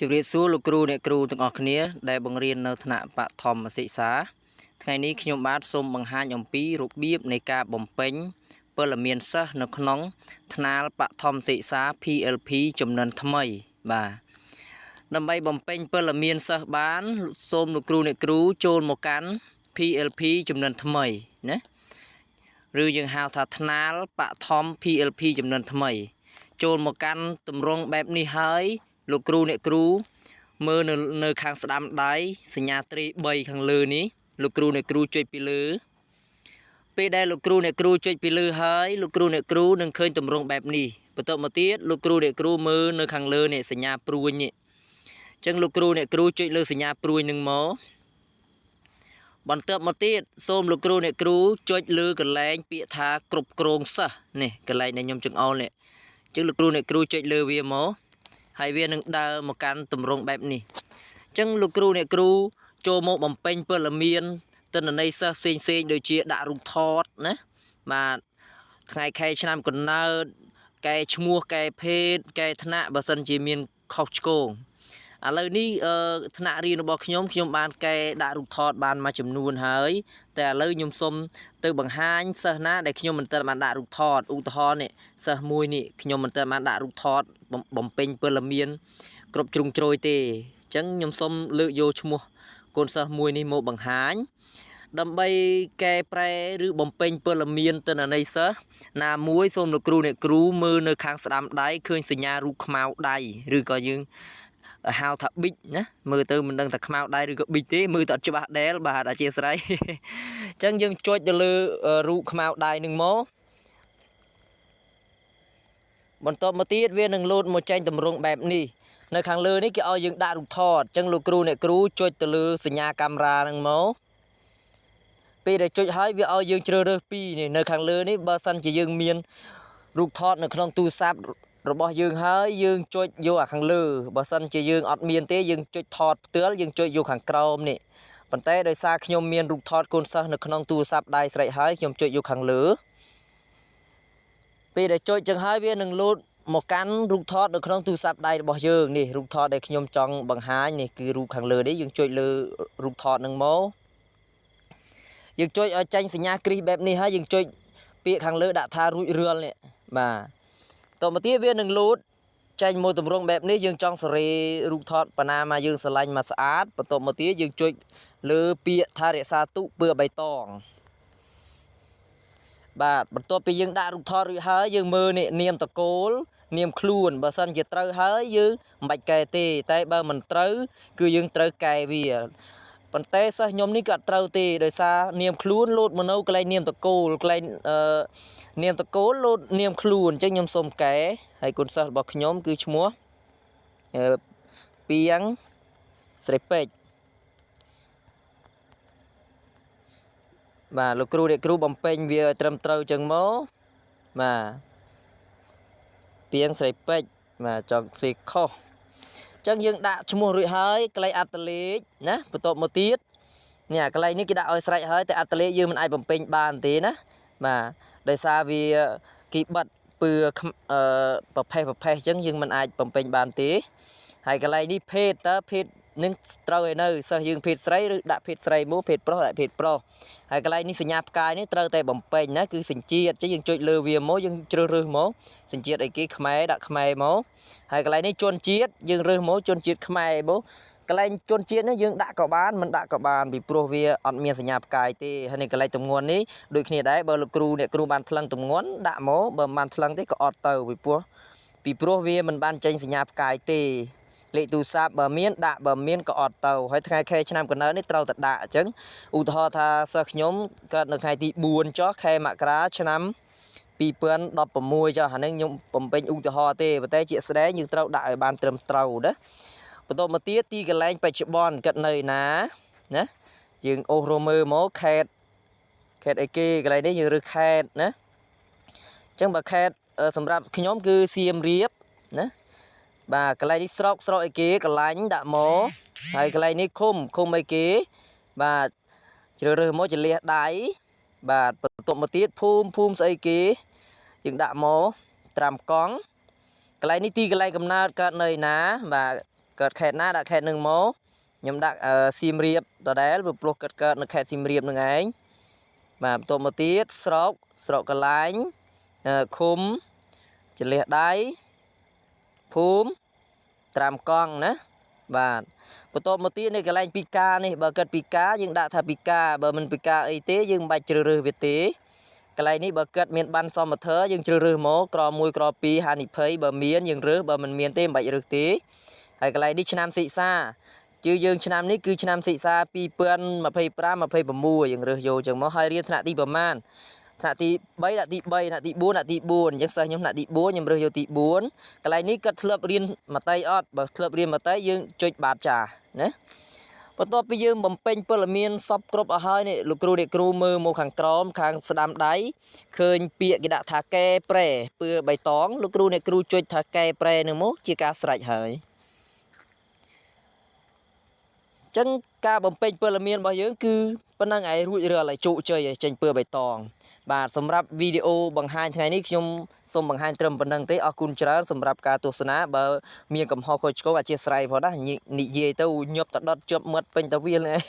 ជម្រាបសួរលោកគ្រូអ្នកគ្រូទាំងអស់គ្នាដែលបង្រៀននៅថ្នាក់បឋមសិក្សាថ្ងៃនេះខ្ញុំបាទសូមបង្ហាញអំពីរបៀបនៃការបំពេញព័ត៌មានសិស្សនៅក្នុងថ្នាលបឋមសិក្សា PLP ចំនួនថ្មីបាទដើម្បីបំពេញព័ត៌មានសិស្សបានសូមលោកគ្រូអ្នកគ្រូចូលមកកាន់ PLP ចំនួនថ្មីណាឬយើងហៅថាថ្នាលបឋម PLP ចំនួនថ្មីចូលមកកាន់ទម្រង់បែបនេះហើយលោកគ្រូអ្នកគ្រូមើលនៅខាងស្ដាំដៃសញ្ញាត្រី3ខាងលើនេះលោកគ្រូអ្នកគ្រូចុចពីលើពេលដែលលោកគ្រូអ្នកគ្រូចុចពីលើហើយលោកគ្រូអ្នកគ្រូនឹងឃើញទម្រង់បែបនេះបន្តមកទៀតលោកគ្រូអ្នកគ្រូមើលនៅខាងលើនេះសញ្ញាព្រួយនេះអញ្ចឹងលោកគ្រូអ្នកគ្រូចុចលើសញ្ញាព្រួយនឹងមកបន្តមកទៀតសូមលោកគ្រូអ្នកគ្រូចុចលើកន្លែងពាក្យថាគ្រប់គ្រងសិស្សនេះកន្លែងដែលខ្ញុំចង្អុលនេះអញ្ចឹងលោកគ្រូអ្នកគ្រូចុចលើវាមកហើយវានឹងដើរមកកាន់ទម្រង់បែបនេះអញ្ចឹងលោកគ្រូអ្នកគ្រូចូលមកបំពេញព័ត៌មានទិន្នន័យសិស្សផ្សេងដូចជាដាក់រូបថតណាបាទថ្ងៃខែឆ្នាំកំណើតកែឈ្មោះកែភេទកែថ្នាក់បើសិនជាមានខុសឆ្គងឥឡូវនេះថ្នាក់រៀនរបស់ខ្ញុំបានកែដាក់រូបថតបានមួយចំនួនហើយតែឥឡូវខ្ញុំសុំទៅបង្ហាញសិស្សណាដែលខ្ញុំមិនទាន់បានដាក់រូបថតឧទាហរណ៍នេះសិស្សមួយនេះខ្ញុំមិនទាន់បានដាក់រូបថតបំពេញព័ត៌មានគ្រប់ជ្រុងជ្រោយទេអញ្ចឹងខ្ញុំសុំលើកយកឈ្មោះកូនសិស្សមួយនេះមកបង្ហាញដើម្បីកែប្រែឬបំពេញព័ត៌មានទិន្នន័យសិស្សណាមួយសូមលោកគ្រូអ្នកគ្រូមើលនៅខាងស្ដាំដៃឃើញសញ្ញារូបខ្មៅដៃឬក៏យើងហៅថាប៊ិចណាមើលទៅមិនដឹងថាខ្មៅដៃឬក៏ប៊ិចទេមើលទៅអត់ច្បាស់ដែលបាទអធិស្ឋានអញ្ចឹងយើងចុចទៅលើរូបខ្មៅដៃនឹងមកបន្តមកទៀតវានឹងលោតមកចេញទម្រង់បែបនេះនៅខាងលើនេះគេឲ្យយើងដាក់រូបថតអញ្ចឹងលោកគ្រូអ្នកគ្រូចុចទៅលើសញ្ញាកាមេរ៉ានឹងមកពេលដែលចុចហើយវាឲ្យយើងជ្រើសរើសពីនេះនៅខាងលើនេះបើសិនជាយើងមានរូបថតនៅក្នុងទូរស័ព្ទរបស់យើងហើយយើងចុចយកអាខាងលើបើសិនជាយើងអត់មានទេយើងចុចថតផ្ទាល់យើងចុចយកខាងក្រោមនេះប៉ុន្តែដោយសារខ្ញុំមានរូបថតកូនសិស្សនៅក្នុងទូរស័ព្ទដៃស្រេចហើយខ្ញុំចុចយកខាងលើពេលដែលចុចចឹងហើយវានឹងលោតមកកាន់រូបថតនៅក្នុងទូរស័ព្ទដៃរបស់យើងនេះរូបថតដែលខ្ញុំចង់បង្ហាញនេះគឺរូបខាងលើនេះយើងចុចលើរូបថតនឹងមកយើងចុចឲ្យចេញសញ្ញាគ្រីសបែបនេះហើយយើងចុចពាក្យខាងលើដាក់ថារួចរាល់នេះបាទតទៅទៀតវានឹងលោតចេញមកទម្រង់បែបនេះយើងចង់សេរីរូបថតបណ្ណាមកយើងស្រឡាញ់មកស្អាតបន្ទាប់មកទៀតយើងចុចលើពាក្យថារក្សាទុកពើបៃតងបាទបន្ទាប់ពីយើងដាក់រូបថតរួចហើយយើងមើលនេះនាមតកូលនាមខ្លួនបើសិនជាត្រូវហើយយើងមិនបាច់កែទេតែបើមិនត្រូវគឺយើងត្រូវកែវាប៉ុន្តែសិស្សខ្ញុំនេះក៏ត្រូវទេដោយសារនាមខ្លួនលោតមកនៅកន្លែងនាមតកូលកន្លែងនាមតកូលលោតនាមខ្លួនអញ្ចឹងខ្ញុំសូមកែហើយកូនសិស្សរបស់ខ្ញុំគឺឈ្មោះពីងស្រីពេជ្របាទលោកគ្រូអ្នកគ្រូបំពេញវាត្រឹមត្រូវចឹងមកបាទពីងស្រីពេជ្របាទចង់សេខុសអញ្ចឹងយើងដាក់ឈ្មោះរួចហើយកន្លែងអត្តលេខណាបន្ទាប់មកទៀតនេះកន្លែងនេះគេដាក់ឲ្យស្រេចហើយតែអត្តលេខយើងមិនអាចបំពេញបានទេណាបាទដោយសារវាគេបិទពើប្រភេទអញ្ចឹងយើងមិនអាចបំពេញបានទេហើយកន្លែងនេះភេទតើភេទនឹងត្រូវឲ្យនៅសិស្សយើងភេទស្រីឬដាក់ភេទស្រីមកភេទប្រុសដាក់ភេទប្រុសហើយកន្លែងនេះសញ្ញាផ្កាយនេះត្រូវតែបំពេញណាគឺសញ្ជាតិអញ្ចឹងយើងចុចលើវាមកយើងជ្រើសរើសមកសញ្ជាតិអីគេខ្មែរដាក់ខ្មែរមកហើយកន្លែងនេះជនជាតិយើងរើសមកជនជាតិខ្មែរមកកន្លែងជនជាតិនេះយើងដាក់ក៏បានមិនដាក់ក៏បានពីព្រោះវាអត់មានសញ្ញាផ្កាយទេហើយនេះកន្លែងទម្ងន់នេះដូចគ្នាដែរបើលោកគ្រូអ្នកគ្រូបានថ្លឹងទម្ងន់ដាក់មកបើមិនបានថ្លឹងទេក៏អត់ទៅពីព្រោះវាមិនបានចេញសញ្ញាផ្កាយទេលេខទូរស័ព្ទបើមានដាក់បើមានក៏អត់ទៅហើយថ្ងៃខែឆ្នាំកំណើតនេះត្រូវតែដាក់អញ្ចឹងឧទាហរណ៍ថាសិស្សខ្ញុំកើតនៅថ្ងៃទី4ចុះខែមករាឆ្នាំ2016ចុះអានេះខ្ញុំបំពេញឧទាហរណ៍ទេប៉ុន្តែជាក់ស្ដែងយើងត្រូវដាក់ឲ្យបានត្រឹមត្រូវណាបន្តមកទៀតទីកន្លែងបច្ចុប្បន្នកើតនៅណាណាយើងអូសរមើមកខេត្តអីគេកន្លែងនេះយើងរើសខេត្តណាអញ្ចឹងបើខេត្តសម្រាប់ខ្ញុំគឺសៀមរាបណាបាទកន្លែងនេះស្រុកអីគេកន្លែងដាក់មកហើយកន្លែងនេះឃុំអីគេបាទជ្រើសរើសមកចលះដៃបាទបន្ទាប់មកទៀតភូមិស្អីគេយើងដាក់មកត្រាំកង់កន្លែងនេះទីកន្លែងកំណើតកើតនៅណាបាទ កើតខេត្តណាដាក់ខេត្តនឹងមកខ្ញុំដាក់សៀមរាបដដែលព្រោះកើតនៅខេត្តសៀមរាបនឹងឯងបាទបន្ទាប់មកទៀតស្រុកកលែងឃុំចលះដៃភូមិត្រាំកង់ណាបាទបន្ទាប់មកទៀតនេះកន្លែងពីការនេះបើគិតពីការយើងដាក់ថាពីការបើមិនពីការអីទេយើងមិនបាច់ជ្រើសរើសវាទេកន្លែងនេះបើគិតមានបានសមធរយើងជ្រើសរើសមកក្រ1ក្រ2ហានិភ័យបើមានយើងរើសបើមិនមានទេមិនបាច់រើសទេហើយកន្លែងនេះឆ្នាំសិក្សាគឺយើងឆ្នាំនេះគឺឆ្នាំសិក្សា2025 26យើងរើសយកចឹងមកហើយរៀនថ្នាក់ទីប្រមាណថ្នាក់ទី3ថ្នាក់ទី3ថ្នាក់ទី4ថ្នាក់ទី4អញ្ចឹងសិស្សខ្ញុំថ្នាក់ទី4ខ្ញុំរើសយកទី4កន្លែងនេះគាត់ធ្លាប់រៀនមត្តេយ្យអត់បើធ្លាប់រៀនមត្តេយ្យយើងចុចបាតចាណាបន្ទាប់ពីយើងបំពេញព័ត៌មានសពគ្រប់អស់ហើយនេះលោកគ្រូអ្នកគ្រូមើលមកខាងក្រោមខាងស្ដាំដៃឃើញពាក្យគេដាក់ថាកែប្រែពឿបៃតងលោកគ្រូអ្នកគ្រូចុចថាកែប្រែនឹងមកជាការស្រេចហើយចឹងការបំពេញព័ត៌មានរបស់យើងគឺប៉ុណ្ណឹងឯងរួចរាល់ហើយជោគជ័យហើយចេញពើបៃតងបាទសម្រាប់វីដេអូបង្ហាញថ្ងៃនេះខ្ញុំសូមបង្ហាញត្រឹមប៉ុណ្្នឹងទេអរគុណច្រើនសម្រាប់ការទស្សនាបើមានកំហុសខុសឆ្គងអធិស្ឋានផងណានិយាយទៅញាប់តដុតជាប់មាត់ពេញតាវាលឯង